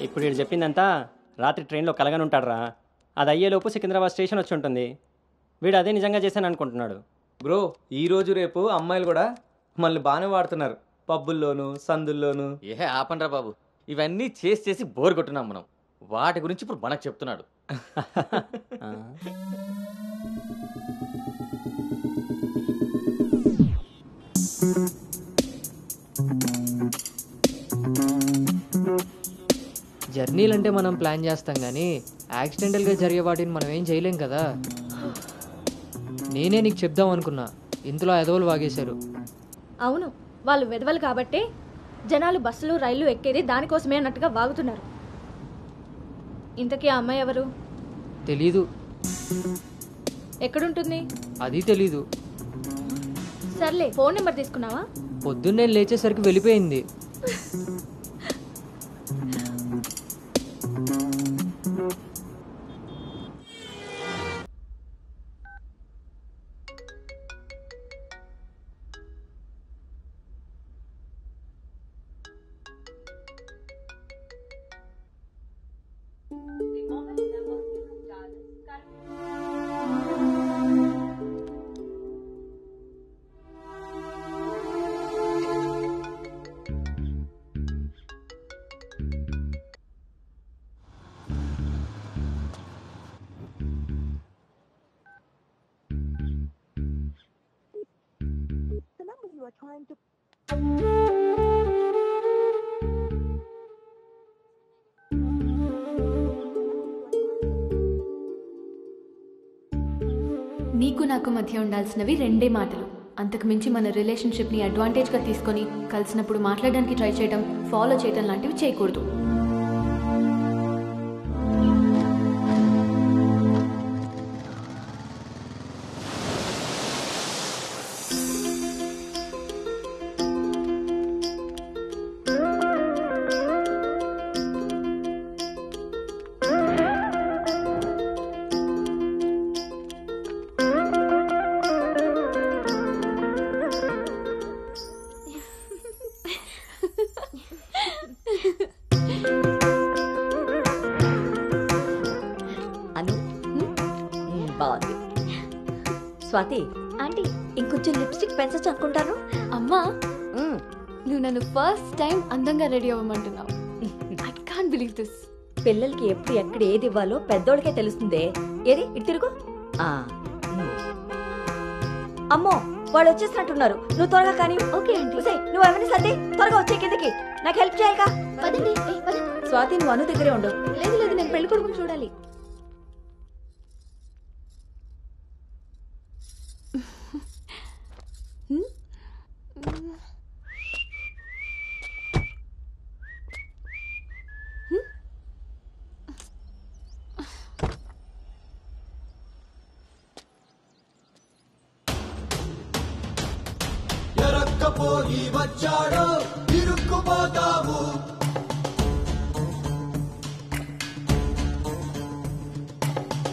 ఇప్పుడు వీడు చెప్పిందంతా రాత్రి ట్రైన్లో కలగని ఉంటాడురా. అది అయ్యేలోపు సికింద్రాబాద్ స్టేషన్ వచ్చి ఉంటుంది. వీడు అదే నిజంగా చేశాను అనుకుంటున్నాడు. బ్రో ఈరోజు రేపు అమ్మాయిలు కూడా మళ్ళీ బాగానే వాడుతున్నారు, పబ్బుల్లోను సందుల్లోను. ఆపండ్రా బాబు, ఇవన్నీ చేసి చేసి బోర్ కొట్టున్నాం మనం. వాటి గురించి ఇప్పుడు మనకు చెప్తున్నాడు. జర్నీలు అంటే మనం ప్లాన్ చేస్తాం కానీ యాక్సిడెంటల్గా జరిగే వాటిని మనం ఏం చేయలేం కదా. నేనే నీకు చెప్దాం అనుకున్నా, ఇంతలో ఎదవలు వాగేశారు. అవును, వాళ్ళు వెదవలు కాబట్టే జనాలు బస్సులు రైళ్లు ఎక్కేది దానికోసమే అన్నట్టుగా వాగుతున్నారు. ఇంతకీ ఆ అమ్మాయి ఎవరు? తెలీదు. ఎక్కడుంటుంది? అది తెలీదు. సర్లే, ఫోన్ నెంబర్ తీసుకున్నావా? పొద్దున్నే లేచేసరికి వెళ్ళిపోయింది. నీకు నాకు మధ్య ఉండాల్సినవి రెండే మాటలు. అంతకుమించి మన రిలేషన్షిప్ని అడ్వాంటేజ్గా తీసుకొని కలిసినప్పుడు మాట్లాడడానికి ట్రై చేయడం, ఫాలో చేయడం లాంటివి చేయకూడదు. బాగుంది. స్వాతి ఆంటీ, ఇంకొంచెం లిప్స్టిక్ పెంచచ్చు అనుకుంటాను. అమ్మా, నువ్వు నన్ను ఫస్ట్ టైం అందంగా రెడీ అవ్వమంటున్నావు. I can't believe this. పిల్లలకి ఎప్పుడు ఎక్కడ ఏది ఇవ్వాలో పెద్దోళ్ళకే తెలుస్తుందే. ఏది ఇటు తిరుగు. అమ్మో, వాళ్ళు వచ్చేసినట్టున్నారు. నువ్వు త్వరగా కానీ. Okay aunty. నువ్వు ఎవరిని సర్ది త్వరగా వచ్చే కిందకి. నాకు హెల్ప్ చేయాలిగా. పదండి. స్వాతి, నువ్వు అను దగ్గరే ఉండు. లేదు లేదు, నేను పెళ్లి కొడుకుని చూడాలి. ఎరక్కపోయి వచ్చాడో ఇరుక్కుపోతావు.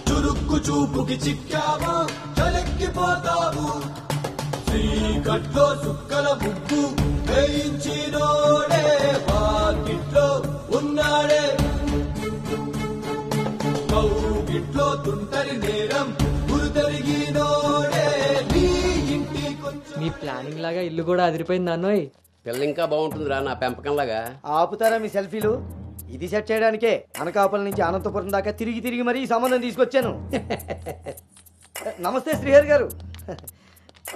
చురుక్కు చూపుకి చిక్కావో చలెక్కిపోతావు. శ్రీకట్లో చుక్కల ముగ్గు వేయించినోడే వాకిట్లో ఉన్నాడే. కౌగిట్లో తుంటరి నేరం గురుతరిగినోడే. నీ ఇంటి కొంచెం మీ ప్లానింగ్ లాగా ఇల్లు కూడా అదిరిపోయింది అన్నోయ్. పిల్ల ఇంకా బాగుంటుందిరా నా పెంపకంలాగా. ఆపుతారా మీ సెల్ఫీలు? ఇది సెట్ చేయడానికే అనకాపల నుంచి అనంతపురం దాకా తిరిగి తిరిగి మరీ ఈ సంబంధం తీసుకొచ్చాను. నమస్తే శ్రీహరి గారు.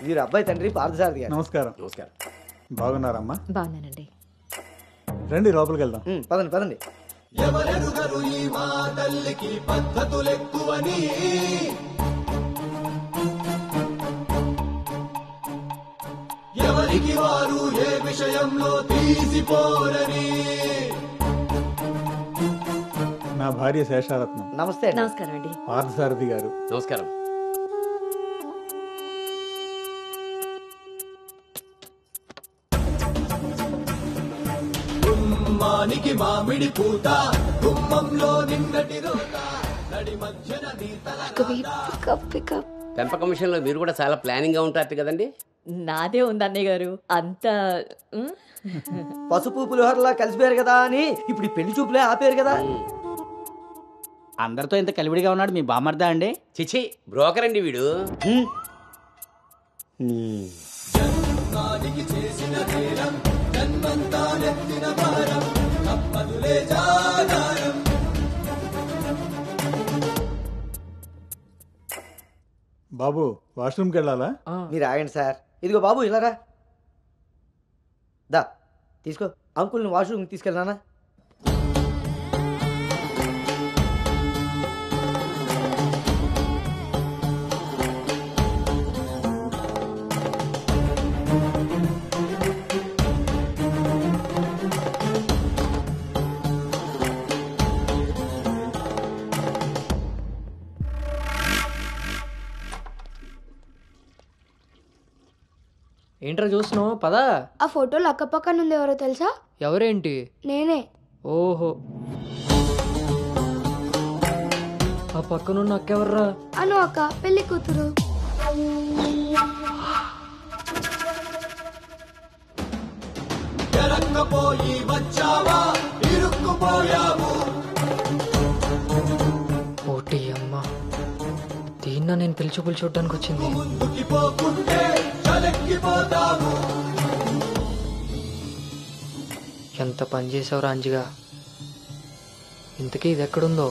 వీరు అబ్బాయి తండ్రి పార్థసారథి గారు. నమస్కారం. నమస్కారం. బాగున్నారమ్మా? బాగున్నానండి. రండి లోపలికి వెళ్దాం. పదండి పదండి. ఎవరెరుగరు ఈ మా తల్లికి పద్ధతులెక్కువని. ఎవరికి వారు ఏ విషయంలో తీసిపోరని. నా భార్య శేషారత్నం. నమస్తే. నమస్కారం అండి. పార్థసారథి గారు. నమస్కారం. గుమ్మానికి మామిడి పూత, గుమ్మంలో నిన్నటి రోత, నడి మధ్యన నీ తల. పెంపకం విషయంలో మీరు కూడా చాలా ప్లానింగ్ గా ఉంటారు కదండి. నాదే ఉంది అన్నయ్య గారు అంత పసుపు పులిహోరలా కలిసిపోయారు కదా అని ఇప్పుడు ఈ పెళ్లి చూపులే ఆపేరు కదా. అందరితో ఇంత కలివిడిగా ఉన్నాడు మీ బామర్దా అండి? చిచి బ్రోకర్ అండి వీడు. బాబు వాష్రూమ్కి వెళ్ళాలా? మీరు ఆగండి సార్. ఇదిగో బాబు ఇలారా, దా తీసుకో. అంకుల్ని వాష్రూమ్కి తీసుకెళ్ళానా? ఏంట్రా చూస్తున్నావు? పదా. ఆ ఫోటోలో అక్క పక్కన ఉంది ఎవరో తెలుసా? ఎవరేంటి? నేనే. ఓహో, ఆ పక్కనున్న అక్కెవర్రా? అను అక్క, పెళ్లి కూతురు. ఎరక్కపోయి వచ్చావా ఇరుక్కుపోయావు. ఓటి అమ్మ, దీన్న నేను పిలిచి చూడడానికి వచ్చింది. ముందుకి పోకుంటే చలెక్కిపోతావు. ఎంత పని చేసావురా అంజిగా. ఇంతకీ ఇది ఎక్కడుందో?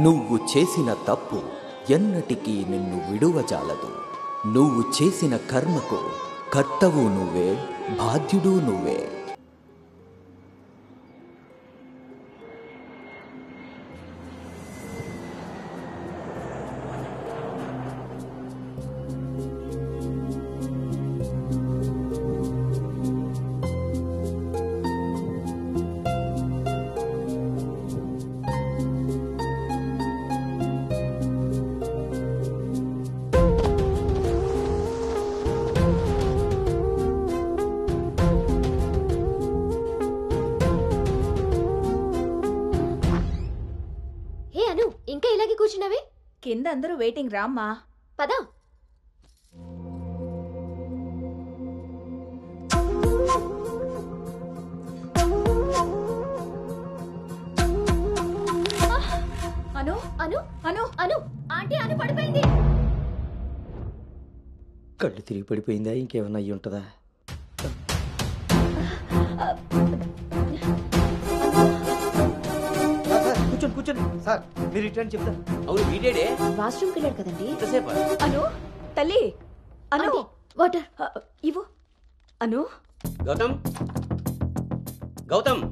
నువ్వు చేసిన తప్పు ఎన్నటికీ నిన్ను విడువజాలదు. నువ్వు చేసిన కర్మకు కర్తవు నువ్వే, బాధ్యుడు నువ్వే. ఇంకా ఇలాగే కూర్చున్నావే? కింద అందరూ వెయిటింగ్, రామ్మా. పదా. అను అను అను అను ఆంటీ అను పడిపోయింది. కళ్ళు తిరిగి పడిపోయిందా? ఇంకేమన్నా అయ్యి ఉంటుందా? కూర్చోండి కూర్చోండి సార్, మీరు రిటర్న్ చెప్తారు. అవును వీడేడే వాష్రూమ్కి వెళ్ళాడు కదండి. ఎంతసేపు? అను తల్లి, అను వాటర్ ఇవ్వు. అను గౌతమ్, గౌతమ్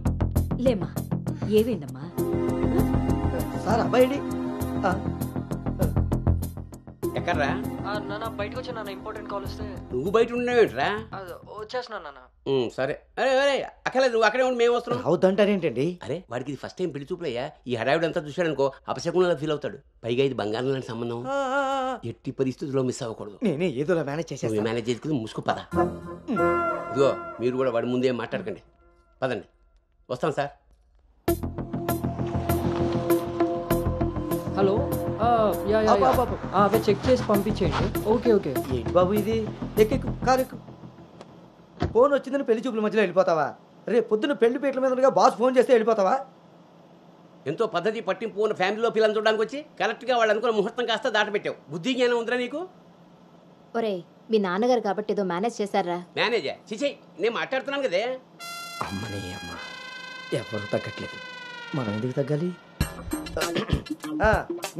లేమ్మా, ఏమైందమ్మా? సార్ అబ్బాయి ఎక్కడ్రా? బయటకు వచ్చా నాన్న, ఇంపార్టెంట్ కాల్ వస్తే. నువ్వు బయట ఉండేవేంట్రా? వచ్చేస్తున్నా నాన్న. సరే. అరే అరే అక్కర్లేదు, నువ్వు అక్కడే ఉండి మేము వస్తున్నాం. అవుతుంటారేంటండి? అరే వాడికి ఇది ఫస్ట్ టైం పెళ్లి చూపులయ్యా. ఈ హడావిడి అంతా చూశాడనుకో అపశకునంలా ఫీల్ అవుతాడు. పైగా ఇది బంగారం లాంటి సంబంధం, ఎట్టి పరిస్థితుల్లో మిస్ అవ్వకూడదు. నేనే ఏదోలా మేనేజ్ చేసేస్తాను. మేనేజ్ చేసుకుని ముసుకు పద. ఇదిగో మీరు కూడా వాడి ముందే మాట్లాడకండి, పదండి. వస్తాం సార్. హలో, అవే చెక్ చేసి పంపించేయండి. Okay okay. ఏంటి బాబు ఇది? ఎక్కెక్కు, కారు ఎక్కు. ఫోన్ వచ్చిందని పెళ్లి చూపుల మధ్యలో వెళ్ళిపోతావా? రేపు పొద్దున్న పెళ్లి పీటల మీదగా బాస్ ఫోన్ చేస్తే వెళ్ళిపోతావా? ఎంతో పద్ధతి పట్టింపు ఉన్న ఫ్యామిలీలో పిల్లలు చూడడానికి వచ్చి కరెక్ట్గా వాళ్ళు అనుకున్న ముహూర్తం కాస్త దాటపెట్టావు. బుద్ధి జ్ఞానం ఉందిరా నీకు? ఒరే, మీ నాన్నగారు కాబట్టి ఏదో మేనేజ్ చేశారా? మేనేజా? చిచే, నేను మాట్లాడుతున్నాను కదే. అమ్మనే అమ్మ, ఎవరు తగ్గట్లేదు, మనం ఎందుకు తగ్గాలి?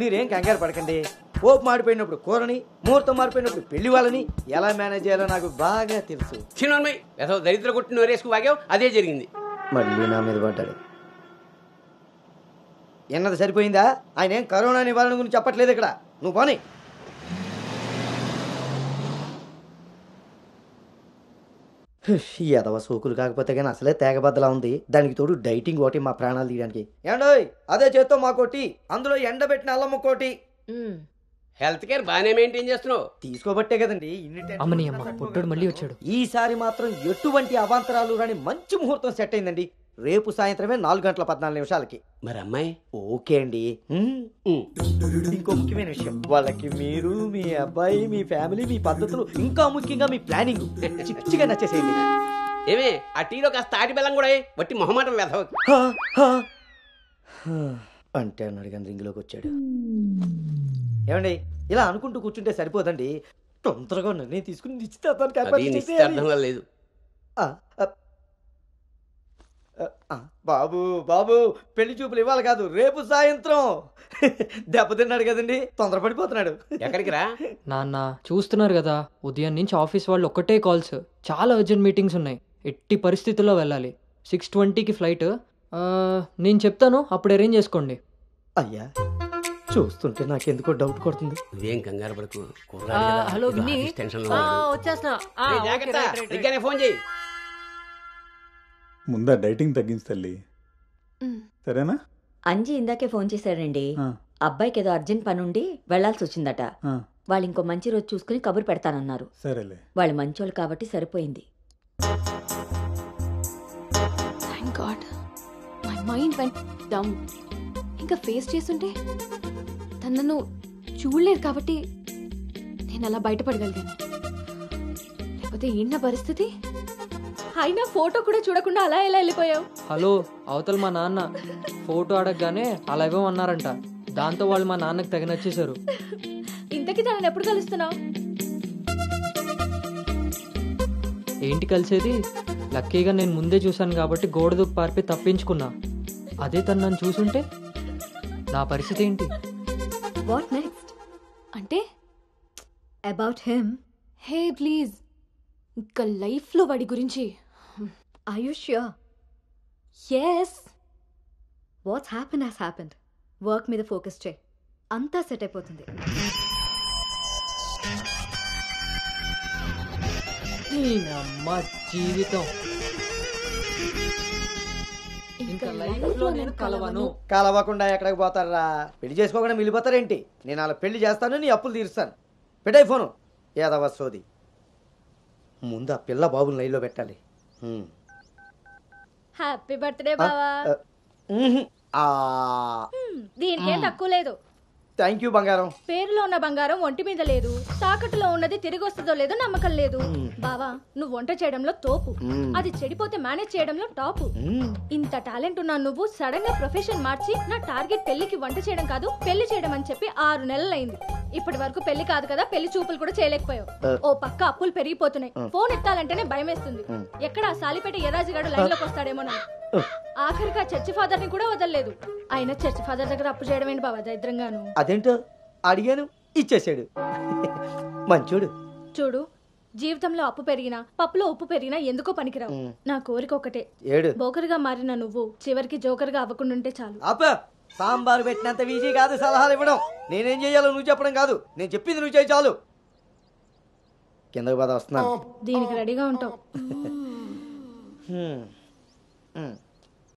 మీరేం కంగారు పడకండి. పోపు మాడిపోయినప్పుడు కూరని, ముహూర్తం మారిపోయినప్పుడు పెళ్లి వాళ్ళని ఎలా మేనేజ్ చేయాలో నాకు బాగా తెలుసు. చిన్నమ్మాయి ఏదో దరిద్ర కొట్టి నోరేసుకు వాగావు, అదే జరిగింది. మళ్ళీ నా మీద పడ్డాడు. ఎన్నది సరిపోయిందా? ఆయన ఏం కరోనా నివారణ గురించి చెప్పట్లేదు ఇక్కడ. నువ్వు పోనీ. ఈ ఎదవ సోకులు కాకపోతే కానీ అసలే తేగబద్దలా ఉంది. దానికి తోడు డైటింగ్ ఒకటి మా ప్రాణాలు తీయడానికి. ఏండోయ్ అదే చేత్తో మాకోటి, అందులో ఎండబెట్టిన అల్లం ఒకటి. హెల్త్ కేర్ బాగానే మెయింటైన్ చేస్తున్నావు. తీసుకోబట్టే కదండి అమ్మని అమ్మ పుట్టడు మళ్ళీ వచ్చాడు. ఈసారి మాత్రం ఎటువంటి అవాంతరాలు రాని మంచి ముహూర్తం సెట్ అయిందండి. రేపు సాయంత్రమే 4:14 మరి అమ్మాయి ఓకే అండి. ఇంకో ముఖ్యమైన విషయం, వాళ్ళకి మీరు, మీ అబ్బాయి, మీ ఫ్యామిలీ, మీ పద్ధతులు, ఇంకా ముఖ్యంగా మీ ప్లానింగ్ చిచ్చిగా నచ్చేసేయండి. ఏమే ఆ టీలో కాస్త తాటి బెల్లం కూడా వట్టి మొహమాటం వెధవ అంటే అన్నాడు కానీ రింగ్లోకి వచ్చాడు. ఏమండి ఇలా అనుకుంటూ కూర్చుంటే సరిపోదండి. తొందరగా నిర్ణయం తీసుకుని నిశ్చితార్థంలో లేదు. బాబు బాబు పెళ్లి చూపులు ఇవ్వాలి కాదు, రేపు సాయంత్రం. దెబ్బతిన్నాడు కదండి, తొందరపడిపోతున్నాడు. ఎక్కడికి రా నాన్న, చూస్తున్నారు కదా ఉదయం నుంచి ఆఫీస్ వాళ్ళు ఒక్కటే కాల్స్, చాలా అర్జెంట్ మీటింగ్స్ ఉన్నాయి. ఎట్టి పరిస్థితుల్లో వెళ్ళాలి. 6:20కి ఫ్లైట్. నేను చెప్తాను, అప్పుడు అరేంజ్ చేసుకోండి. అయ్యా చూస్తుంటే నాకెందుకో డౌట్ కొడుతుంది. నువ్వేం కంగారు పడకు. హలో విన్నీ, వచ్చేస్తున్నా. ఫోన్ చేయి. ముందా డైటింగ్ తగ్గించి తల్లి, సరేనా? అంజీ ఇందాకే ఫోన్ చేశాడండి. అబ్బాయికి ఏదో అర్జెంట్ పని ఉండి వెళ్లాల్సి వచ్చిందట. వాళ్ళు ఇంకో మంచి రోజు చూసుకుని కబురు పెడతానన్నారు. సరేలే, వాళ్ళు మంచోళ్ళు కాబట్టి సరిపోయింది. Thank God my mind vent down. ఇంకా ఫేస్ చేస్తుంటే తను నన్ను చూడలేదు కాబట్టి నేను అలా బయటపడగలిగాను. లేకపోతే ఏంటి నా పరిస్థితి? అయినా ఫోటో కూడా చూడకుండా అలా ఎలా వెళ్ళిపోయావు? హలో, అవతల మా నాన్న ఫోటో అడగగానే అలా ఇవ్వమన్నారంట. దాంతో వాళ్ళు మా నాన్నకి తెగ నచ్చేశారు. ఇంతకీ తనని ఎప్పుడు కలుస్తున్నావు? ఏంటి కలిసేది? లక్కీగా నేను ముందే చూశాను కాబట్టి గోడ దూకి పారిపోయి తప్పించుకున్నా. అదే తను నన్ను చూసుంటే నా పరిస్థితి ఏంటి? What next? అంటే అబౌట్ హిమ్. హే ప్లీజ్, ఇంకా లైఫ్లో వాడి గురించి. Are you sure? Yes. What's happened has happened. Work మీద ఫోకస్ చేయి, అంతా సెట్ అయిపోతుంది. అమ్మ జీవితం ఇంకా లైఫ్ లో నేను కలవను. కలవకుండా ఎక్కడికి పోతారా? పెళ్లి చేసుకోకుండా మిగిలిపోతారేంటి? నేను అలా పెళ్లి చేస్తాను, నీ అప్పులు తీరుస్తాను. పెట్టాయి ఫోను. ఏదవ సోది. ముందు ఆ పిల్ల బాబుని లైన్లో పెట్టాలి. హ్యాపీ బర్త్డే బావా. దీనికేం తక్కువ లేదు. థ్యాంక్ యూ బంగారం. పేరులో ఉన్న బంగారం ఒంటి మీద లేదు, తాకట్టులో ఉన్నది తిరిగి వస్తుందో లేదో నమ్మకం లేదు. బావా, నువ్వు వంట చేయడంలో తోపు, అది చెడిపోతే మేనేజ్ చేయడంలో టాపు. ఇంత టాలెంట్ ఉన్నా నువ్వు సడన్ గా ప్రొఫెషన్ మార్చి నా టార్గెట్ పెళ్లికి వంట చేయడం కాదు పెళ్లి చేయడం అని చెప్పి 6 నెలలైంది. ఇప్పటి వరకు పెళ్లి కాదు కదా, పెళ్లి చూపులు కూడా చేయలేకపోయావు. ఓ పక్క అప్పులు పెరిగిపోతున్నాయి, ఫోన్ ఎత్తాలంటేనే భయం వేస్తుంది. ఎక్కడ సాలిపేట ఎరాజిగాడు లైన్ లోకి వస్తాడేమో. ఆఖరిగా చర్చి ఫాదర్ ని కూడా వదలలేదు. ఆయన చర్చి ఫాదర్ దగ్గర అప్పు చేయడం ఏంటి బాబా దరిద్రంగాను? అదేంటో అడిగాను, ఇచ్చేసాడు. మంచోడు. చూడు, జీవితంలో అప్పు పెరిగినా పప్పులో ఉప్పు పెరిగినా ఎందుకో పనికిరావు. నా కోరిక ఒకటే, బోకర్గా మారిన నువ్వు చివరికి జోకర్గా అవ్వకుండా ఉంటే చాలు. అప్ప సాంబారు పెట్టినంత ఈజీ కాదు సలహాలు ఇవ్వడం. నేనేం చేయాలో నువ్వు చెప్పడం కాదు, నేను చెప్పింది నువ్వు చేయి చాలు. కిందకు పద, వస్తున్నాను. దీనికి రెడీగా ఉంటావు.